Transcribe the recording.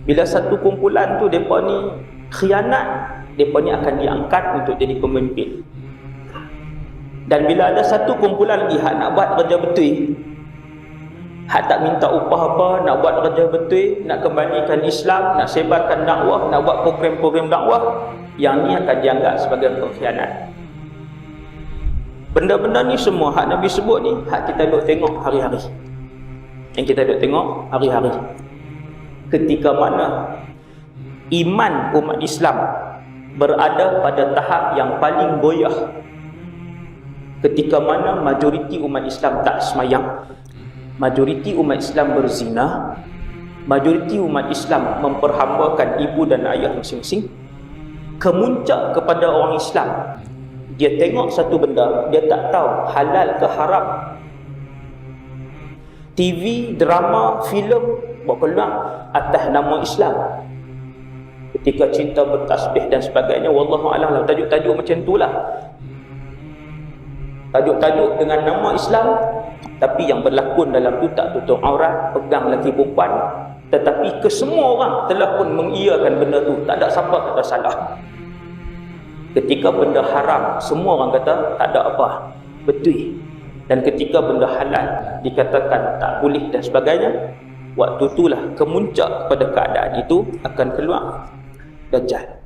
Bila satu kumpulan tu mereka ni khianat, mereka ni akan diangkat untuk jadi pemimpin. Dan bila ada satu kumpulan lagi hak nak buat kerja betul, hak tak minta upah apa, nak buat kerja betul, nak kembalikan Islam, nak sebarkan dakwah, nak buat program-program dakwah, yang ni akan dianggap sebagai pengkhianat. Benda-benda ni semua hak Nabi sebut ni, hak kita duk tengok hari-hari. Yang kita duk tengok hari-hari. Ketika mana iman umat Islam berada pada tahap yang paling goyah, ketika mana majoriti umat Islam tak semayang, majoriti umat Islam berzina, majoriti umat Islam memperhambakan ibu dan ayah masing-masing, kemuncak kepada orang Islam, dia tengok satu benda, dia tak tahu halal ke haram. TV, drama, filem berpeluang atas nama Islam. Ketika cinta bertasbih dan sebagainya, wallahu a'lam, tajuk-tajuk macam itulah. Tajuk-tajuk dengan nama Islam, tapi yang berlakon dalam tu tak tutup aurat, pegang lelaki perempuan, tetapi kesemua orang telah pun mengiyakan benda tu, tak ada siapa kata salah. Ketika benda haram, semua orang kata tak ada apa, betul. Dan ketika benda halal dikatakan tak boleh dan sebagainya, waktu itulah kemuncak pada keadaan itu akan keluar Dajjal.